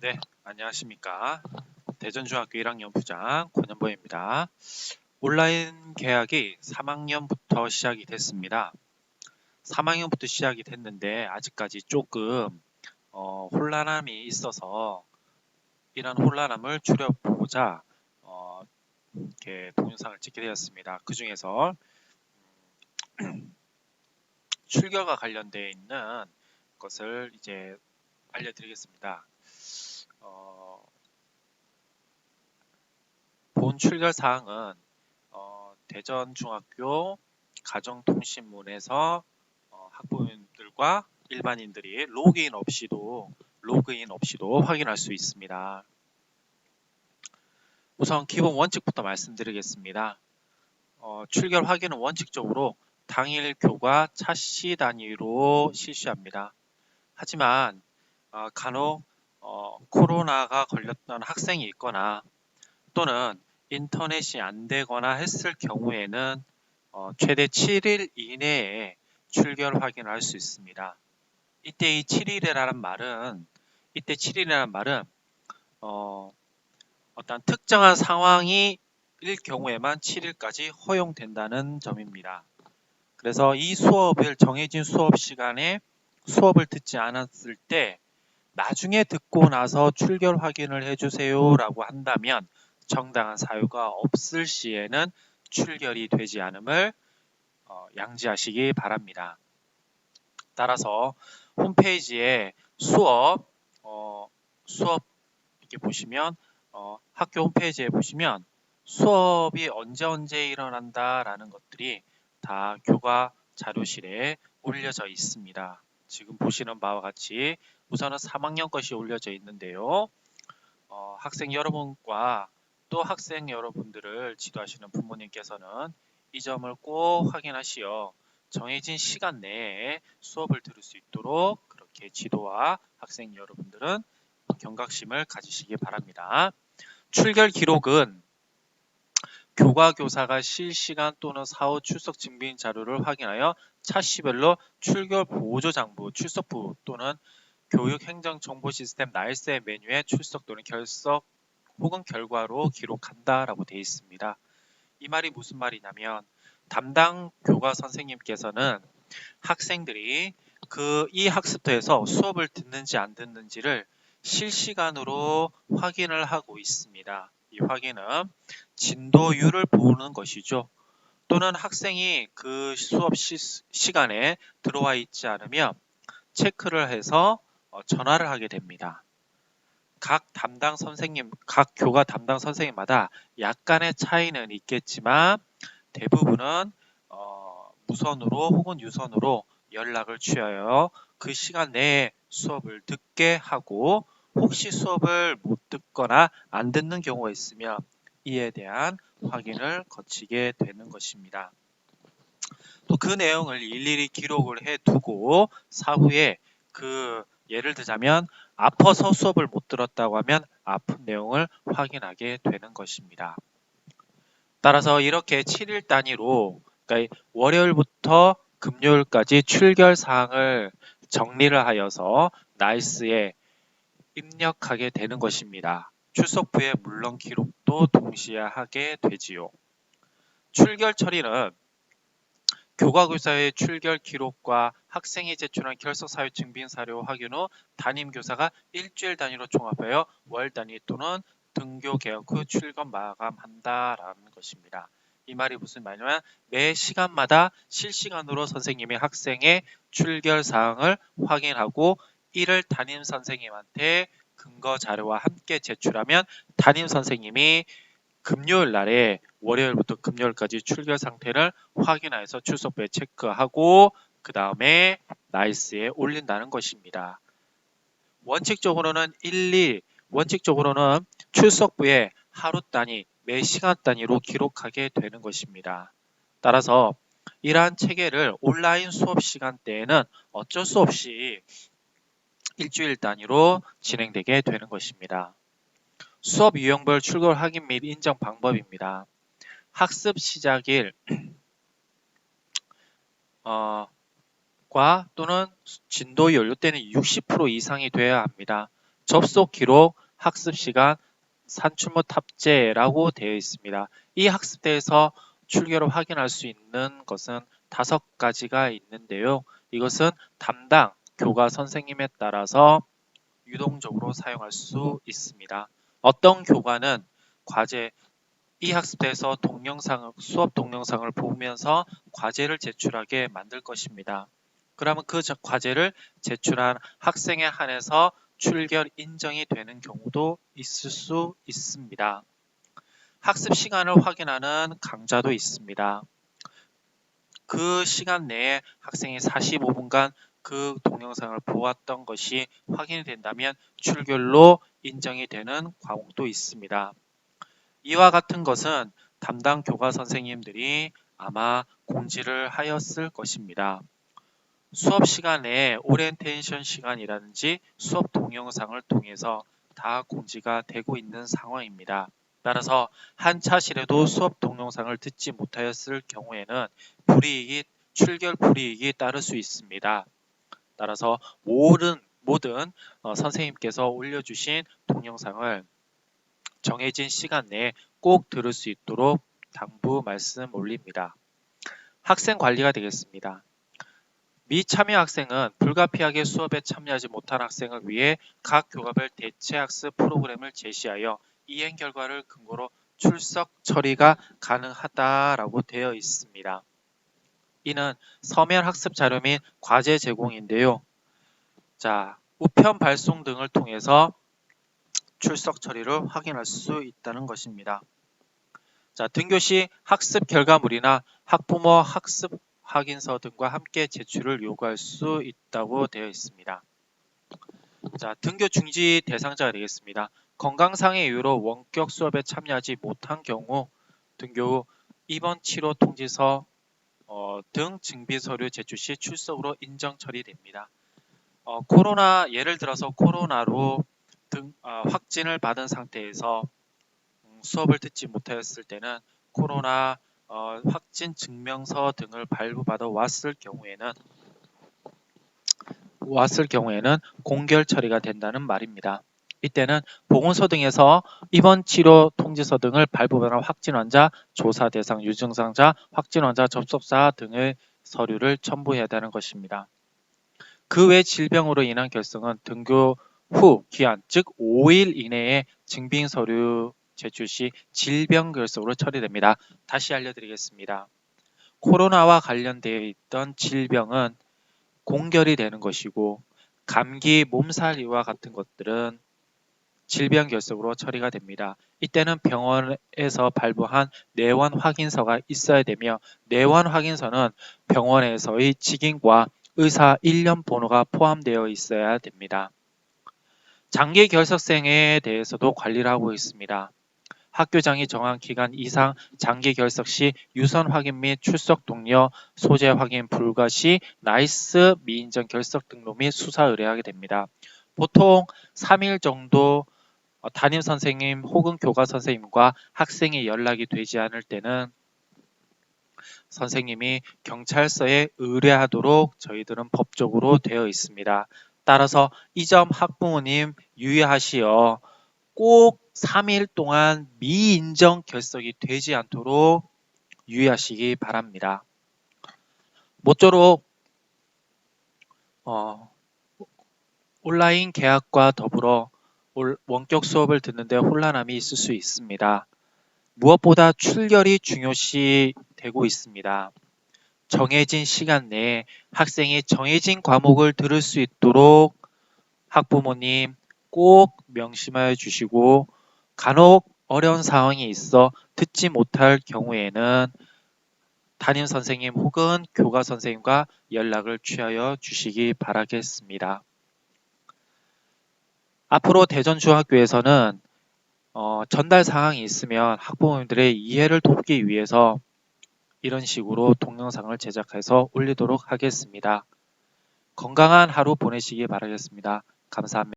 네, 안녕하십니까. 대전중학교 1학년 부장 권현보입니다. 온라인 개학이 3학년부터 시작이 됐습니다. 3학년부터 시작이 됐는데 아직까지 조금 혼란함이 있어서 이런 혼란함을 줄여보고자 이렇게 동영상을 찍게 되었습니다. 그 중에서 출결과 관련되어 있는 것을 이제 알려드리겠습니다. 본 출결 사항은 대전중학교 가정통신문에서 학부모님들과 일반인들이 로그인 없이도 확인할 수 있습니다. 우선 기본 원칙부터 말씀드리겠습니다. 출결 확인은 원칙적으로 당일 교과 차시 단위로 실시합니다. 하지만 간혹 코로나가 걸렸던 학생이 있거나 또는 인터넷이 안 되거나 했을 경우에는 최대 7일 이내에 출결 확인을 할 수 있습니다. 이때 7일이라는 말은 어떤 특정한 상황이 일 경우에만 7일까지 허용된다는 점입니다. 그래서 이 수업을 정해진 수업 시간에 수업을 듣지 않았을 때 나중에 듣고 나서 출결 확인을 해주세요 라고 한다면 정당한 사유가 없을 시에는 출결이 되지 않음을 양지하시기 바랍니다. 따라서 홈페이지에 수업 이렇게 보시면 학교 홈페이지에 보시면 수업이 언제 일어난다라는 것들이 다 교과 자료실에 올려져 있습니다. 지금 보시는 바와 같이 우선은 3학년 것이 올려져 있는데요. 학생 여러분과 또 학생 여러분들을 지도하시는 부모님께서는 이 점을 꼭 확인하시어 정해진 시간 내에 수업을 들을 수 있도록 그렇게 지도와 학생 여러분들은 경각심을 가지시기 바랍니다. 출결 기록은 교과 교사가 실시간 또는 사후 출석 증빙 자료를 확인하여 차시별로 출결 보조 장부, 출석부 또는 교육행정정보시스템 나일스 메뉴에 출석 또는 결석 혹은 결과로 기록한다라고 되어 있습니다. 이 말이 무슨 말이냐면 담당 교과 선생님께서는 학생들이 이 학습터에서 수업을 듣는지 안 듣는지를 실시간으로 확인을 하고 있습니다. 이 확인은 진도율을 보는 것이죠. 또는 학생이 그 수업 시간에 들어와 있지 않으면 체크를 해서 전화를 하게 됩니다. 각 교과 담당 선생님마다 약간의 차이는 있겠지만 대부분은 무선으로 혹은 유선으로 연락을 취하여 그 시간 내에 수업을 듣게 하고 혹시 수업을 못 듣거나 안 듣는 경우가 있으면 이에 대한 확인을 거치게 되는 것입니다. 또 그 내용을 일일이 기록을 해두고 사후에 예를 들자면 아파서 수업을 못 들었다고 하면 아픈 내용을 확인하게 되는 것입니다. 따라서 이렇게 7일 단위로 그러니까 월요일부터 금요일까지 출결 사항을 정리를 하여서 나이스에 입력하게 되는 것입니다. 출석부에 물론 기록도 동시에 하게 되지요. 출결 처리는 교과교사의 출결 기록과 학생이 제출한 결석 사유 증빙 사료 확인 후 담임교사가 일주일 단위로 종합하여 월 단위 또는 등교 개학 후 출근 마감한다라는 것입니다. 이 말이 무슨 말이냐면 매 시간마다 실시간으로 선생님이 학생의 출결 사항을 확인하고 이를 담임 선생님한테 근거 자료와 함께 제출하면 담임 선생님이 금요일 날에 월요일부터 금요일까지 출결 상태를 확인해서 출석부에 체크하고 그 다음에 나이스에 올린다는 것입니다. 원칙적으로는 출석부에 하루 단위, 매 시간 단위로 기록하게 되는 것입니다. 따라서 이러한 체계를 온라인 수업 시간대에는 어쩔 수 없이 일주일 단위로 진행되게 되는 것입니다. 수업 유형별 출결 확인 및 인정 방법입니다. 학습 시작일 과 또는 진도 연료 때는 60% 이상이 되어야 합니다. 접속 기록, 학습 시간, 산출물 탑재라고 되어 있습니다. 이 학습대에서 출결을 확인할 수 있는 것은 5가지가 있는데요. 이것은 담당 교과 선생님에 따라서 유동적으로 사용할 수 있습니다. 어떤 교과는 과제 이 학습대에서 수업 동영상을 보면서 과제를 제출하게 만들 것입니다. 그러면 그 과제를 제출한 학생에 한해서 출결 인정이 되는 경우도 있을 수 있습니다. 학습 시간을 확인하는 강좌도 있습니다. 그 시간 내에 학생이 45분간 그 동영상을 보았던 것이 확인이 된다면 출결로 인정이 되는 과목도 있습니다. 이와 같은 것은 담당 교과 선생님들이 아마 공지를 하였을 것입니다. 수업 시간에 오리엔테이션 시간이라든지 수업 동영상을 통해서 다 공지가 되고 있는 상황입니다. 따라서 한 차실에도 수업 동영상을 듣지 못하였을 경우에는 출결 불이익이 따를 수 있습니다. 따라서 모든 선생님께서 올려주신 동영상을 정해진 시간 내에 꼭 들을 수 있도록 당부 말씀 올립니다. 학생 관리가 되겠습니다. 미참여 학생은 불가피하게 수업에 참여하지 못한 학생을 위해 각 교과별 대체학습 프로그램을 제시하여 이행 결과를 근거로 출석 처리가 가능하다라고 되어 있습니다. 이는 서면 학습 자료 및 과제 제공인데요. 우편 발송 등을 통해서 출석 처리를 확인할 수 있다는 것입니다. 등교 시 학습 결과물이나 학부모 학습 확인서 등과 함께 제출을 요구할 수 있다고 되어 있습니다. 등교 중지 대상자가 되겠습니다. 건강상의 이유로 원격 수업에 참여하지 못한 경우 등교 후 입원 치료 통지서 등 증빙 서류 제출 시 출석으로 인정 처리됩니다. 예를 들어서 코로나로 확진을 받은 상태에서 수업을 듣지 못하였을 때는 코로나 확진 증명서 등을 발부받아 왔을 경우에는 공결 처리가 된다는 말입니다. 이때는 보건소 등에서 입원 치료 통지서 등을 발부받은 확진 환자, 조사 대상 유증상자, 확진 환자 접촉사 등의 서류를 첨부해야 하는 것입니다. 그 외 질병으로 인한 결석은 등교 후 기한, 즉 5일 이내에 증빙 서류 제출 시 질병 결석으로 처리됩니다. 다시 알려드리겠습니다. 코로나와 관련되어 있던 질병은 공결이 되는 것이고 감기, 몸살 이와 같은 것들은 질병 결석으로 처리가 됩니다. 이때는 병원에서 발부한 내원 확인서가 있어야 되며 내원 확인서는 병원에서의 직인과 의사 일련 번호가 포함되어 있어야 됩니다. 장기 결석생에 대해서도 관리를 하고 있습니다. 학교장이 정한 기간 이상 장기 결석 시 유선 확인 및 출석 동료, 소재 확인 불가 시 나이스 미인정 결석 등록 및 수사 의뢰하게 됩니다. 보통 3일 정도 담임 선생님 혹은 교과 선생님과 학생이 연락이 되지 않을 때는 선생님이 경찰서에 의뢰하도록 저희들은 법적으로 되어 있습니다. 따라서 이 점 학부모님 유의하시어 꼭 3일 동안 미인정 결석이 되지 않도록 유의하시기 바랍니다. 모쪼록 온라인 개학과 더불어 원격 수업을 듣는데 혼란함이 있을 수 있습니다. 무엇보다 출결이 중요시 되고 있습니다. 정해진 시간 내에 학생이 정해진 과목을 들을 수 있도록 학부모님 꼭 명심하여 주시고 간혹 어려운 상황이 있어 듣지 못할 경우에는 담임 선생님 혹은 교과 선생님과 연락을 취하여 주시기 바라겠습니다. 앞으로 대전중학교에서는 전달 사항이 있으면 학부모님들의 이해를 돕기 위해서 이런 식으로 동영상을 제작해서 올리도록 하겠습니다. 건강한 하루 보내시기 바라겠습니다. 감사합니다.